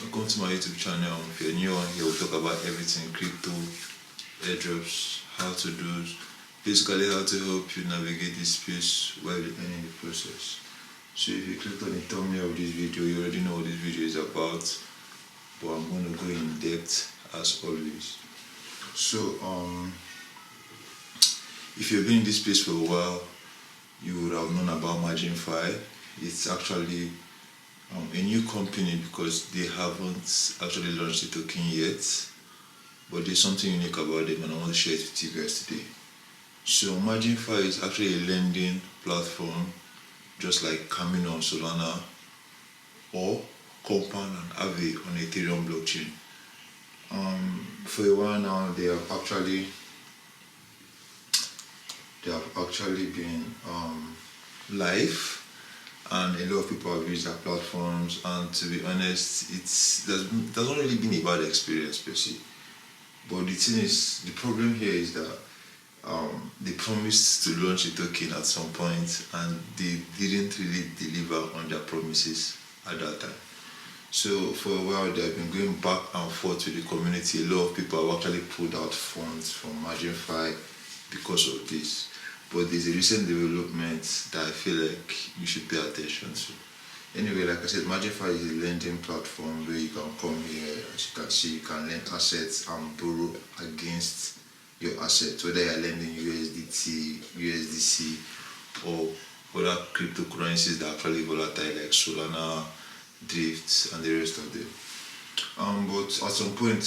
Welcome to my YouTube channel. If you're new on here, we'll talk about everything crypto, airdrops, how to do, basically how to help you navigate this space while you're earning the process. So if you click on the thumbnail of this video, you already know what this video is about, but I'm going to go in depth as always. So if you've been in this space for a while, you would have known about MarginFi. It's actually a new company because they haven't actually launched the token yet, but there's something unique about them and I want to share it with you guys today. So MarginFi is actually a lending platform just like Camino on Solana or Compound and Aave on Ethereum blockchain. For a while now, they have actually been live, and a lot of people have used their platforms, and to be honest, there's not really been a bad experience per se. But the problem here is that they promised to launch a token at some point and they didn't really deliver on their promises at that time. So for a while they have been going back and forth with the community. A lot of people have actually pulled out funds from MarginFi because of this. But there's a recent development that I feel like you should pay attention to. Anyway, like I said, MarginFi is a lending platform where you can come here, as you can see, you can lend assets and borrow against your assets, whether you're lending USDT, USDC, or other cryptocurrencies that are actually volatile like Solana, Drift, and the rest of them. But at some point,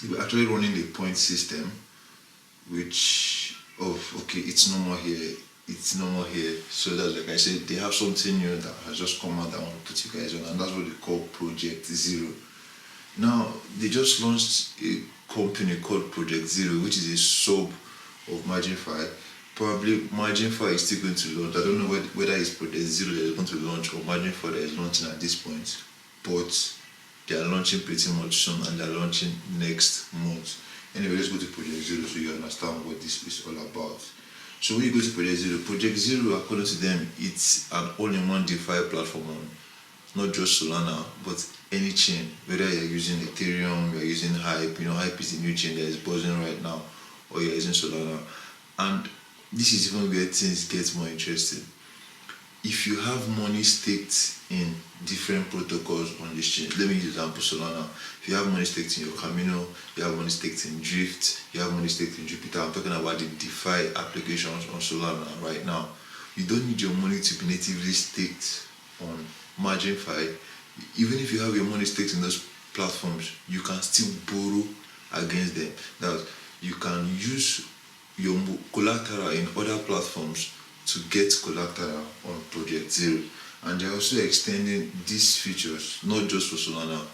we're actually running a point system, it's no more here. So that's, like I said, they have something new that has just come out that I want to put you guys on, and that's what they call Project0. Now, they just launched a company called Project0, which is a sub of MarginFi. Probably MarginFi is still going to launch. I don't know whether it's Project0 that is going to launch or MarginFi that is launching at this point, but they are launching pretty much soon and they're launching next month. Anyway, let's go to Project0 so you understand what this is all about. So when you go to Project0, according to them, it's an all-in-one DeFi platform on not just Solana, but any chain, whether you're using Ethereum, you're using Hype, Hype is the new chain that is buzzing right now, or you're using Solana. And this is even where things get more interesting. If you have money staked in different protocols on this chain, let me use example Solana. If you have money staked in your Camino, you have money staked in Drift, you have money staked in Jupiter. I'm talking about the DeFi applications on Solana right now. You don't need your money to be natively staked on MarginFi. Even if you have your money staked in those platforms, you can still borrow against them. That you can use your collateral in other platforms to get collateral on Project0. And they're also extending these features not just for Solana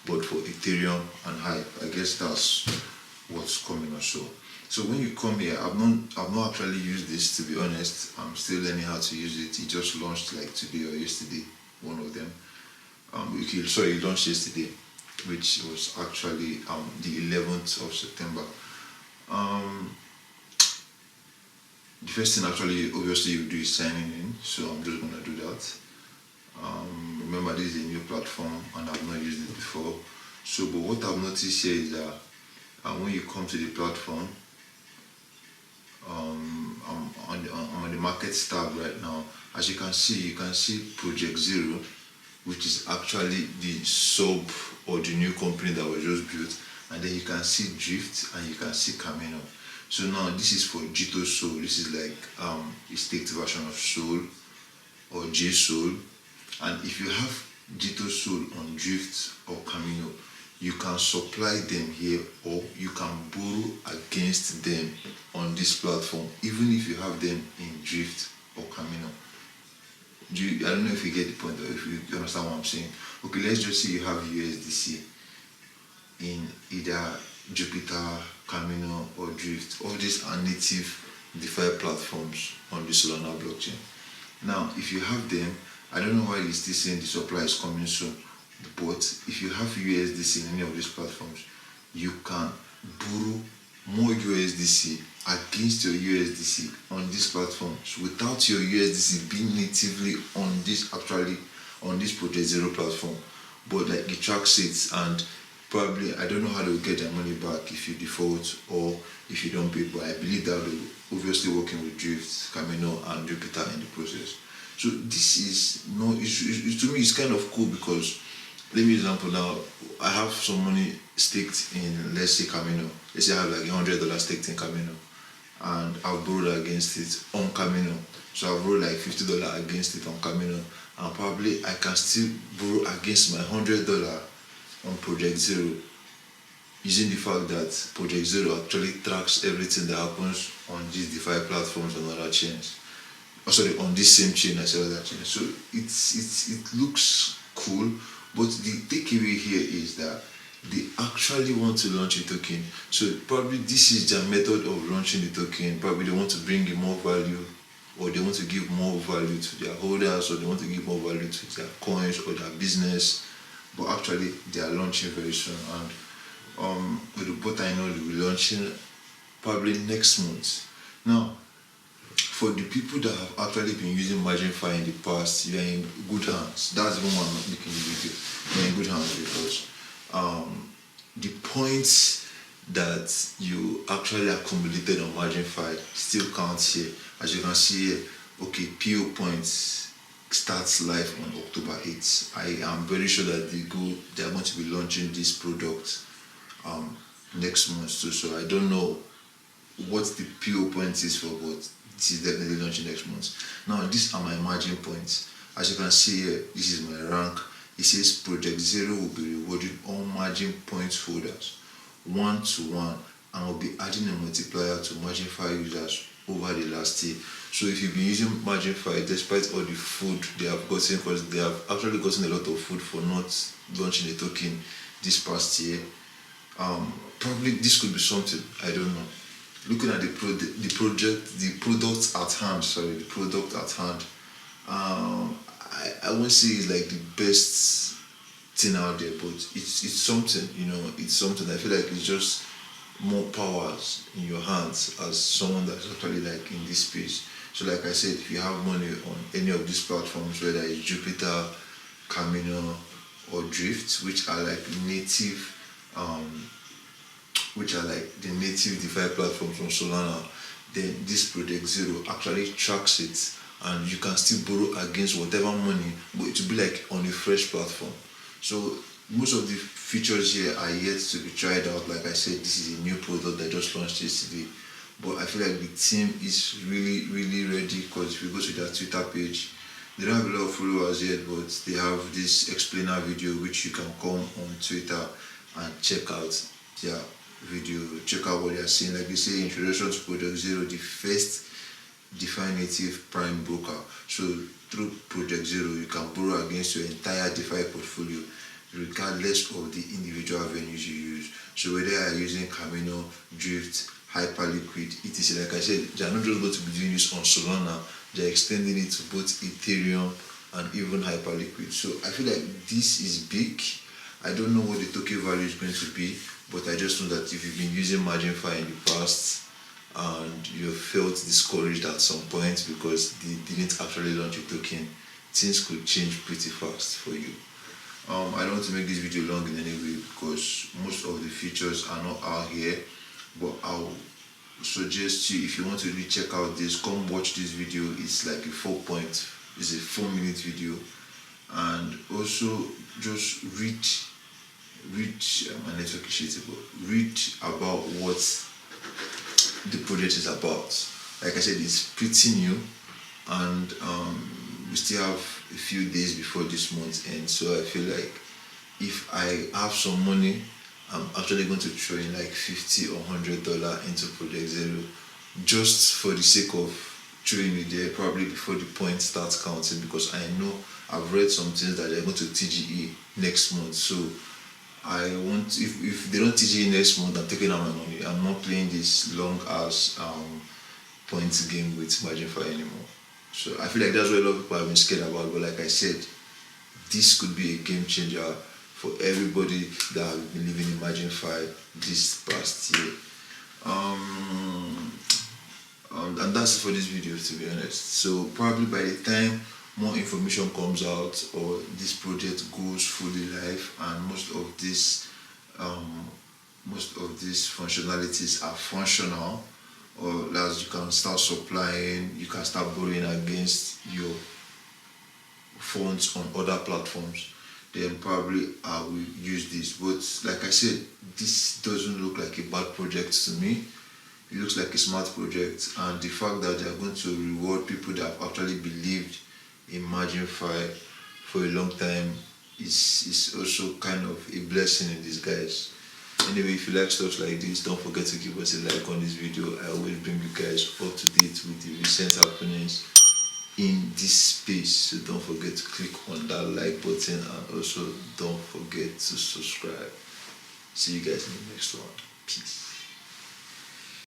but for Ethereum and Hype. I guess that's what's coming also. So when you come here, I've not actually used this, to be honest. I'm still learning how to use it. It just launched like today or yesterday, one of them. It launched yesterday, which was actually the 11th of September. The first thing actually, obviously, you do is signing in, so I'm just gonna do that. Remember, this is a new platform and I've not used it before. So, but what I've noticed here is that when you come to the platform, I'm on the markets tab right now. As you can see Project0, which is actually the sub or the new company that was just built, and then you can see Drift and you can see Camino. So now this is for Jito Soul. This is like a staked version of Soul or JSoul. And if you have Jito Soul on Drift or Camino, you can supply them here or you can borrow against them on this platform, even if you have them in Drift or Camino. I don't know if you get the point or if you understand what I'm saying. Okay, let's just say you have USDC in either Jupiter, Camino, or Drift. All these are native DeFi platforms on the Solana blockchain. Now, if you have them, I don't know why it's still saying the supply is coming soon, but if you have USDC in any of these platforms, you can borrow more USDC against your USDC on these platforms without your USDC being natively on this Project0 platform. But but like it tracks it, and probably I don't know how they'll get their money back if you default or if you don't pay, but I believe that they'll obviously working with Drift, Camino, and Jupiter in the process. So this is no, to me it's kind of cool because let me example now. I have some money staked in, let's say, Camino. Let's say I have like $100 staked in Camino, and I've borrowed against it on Camino. So I've borrowed like $50 against it on Camino, and probably I can still borrow against my $100 on Project0, using the fact that Project0 actually tracks everything that happens on these DeFi platforms and other chains. Oh, sorry, on this same chain as other chains. So it looks cool, but the takeaway here is that they actually want to launch a token. So probably this is their method of launching the token. Probably they want to bring in more value, or they want to give more value to their holders, or they want to give more value to their coins or their business. But actually they are launching very soon, and with what I know, they'll be launching probably next month. Now, for the people that have actually been using MarginFi in the past, you are in good hands. That's even why I'm not making the video. You're in good hands because the points that you actually accumulated on MarginFi still counts here. As you can see here, okay, PO points starts live on October 8th. I am very sure that they are going to be launching this product next month too. So I don't know what the PO point is for, but this is definitely launching next month. Now these are my margin points. As you can see here, this is my rank. It says Project0 will be rewarding all margin points holders 1-to-1, and will be adding a multiplier to MarginFi users over the last year. So if you've been using MarginFi, despite all the food they have gotten, because they have actually gotten a lot of food for not launching a token this past year, probably this could be something. I don't know. Looking at the product at hand, I won't say it's like the best thing out there, but it's something, it's something. I feel like it's just more powers in your hands as someone that's actually like in this space. So like I said, if you have money on any of these platforms, whether it's Jupiter, Camino, or Drift, which are like native the native DeFi platforms from Solana, then this Project0 actually tracks it, and you can still borrow against whatever money, but it will be like on a fresh platform. So most of the features here are yet to be tried out. Like I said, this is a new product that just launched yesterday, but I feel like the team is really ready, because if you go to their Twitter page, they don't have a lot of followers yet, but they have this explainer video which you can come on Twitter and check out their video, check out what they are saying. Like they say, introduction to Project0, the first DeFi native prime broker. So through Project0, you can borrow against your entire DeFi portfolio, regardless of the individual venues you use. So whether you are using Camino, Drift, Hyperliquid, etc. Like I said, they are not just going to be doing this on Solana, they are extending it to both Ethereum and even Hyperliquid. So I feel like this is big. I don't know what the token value is going to be, but I just know that if you've been using MarginFi in the past and you felt discouraged at some point because they didn't actually launch a token, things could change pretty fast for you. I don't want to make this video long in any way because most of the features are not out here, but I'll suggest you, if you want to really check out this, come watch this video. It's like a 4-minute video, and also just read my network is shitty, but read about what the project is about. Like I said, it's pretty new, and we still have a few days before this month ends. So I feel like if I have some money, I'm actually going to throw in like $50 or $100 into Project0, just for the sake of throwing it there, probably before the point starts counting, because I know I've read some things that they're going to TGE next month. So I want, if they don't TGE next month, I'm taking out my money. I'm not playing this long ass points game with MarginFi anymore. So I feel like that's what a lot of people have been scared about. But like I said, this could be a game changer for everybody that has been living in MarginFi this past year. And that's it for this video, to be honest. So probably by the time more information comes out or this project goes fully live, and most of these functionalities are functional, or that you can start supplying, you can start borrowing against your funds on other platforms, then probably I will use this. But like I said, this doesn't look like a bad project to me. It looks like a smart project, and the fact that they are going to reward people that have actually believed in MarginFi for a long time is also kind of a blessing in disguise. Anyway, if you like stuff like this, don't forget to give us a like on this video. I always bring you guys up to date with the recent happenings in this space, so don't forget to click on that like button, and also don't forget to subscribe. See you guys in the next one. Peace.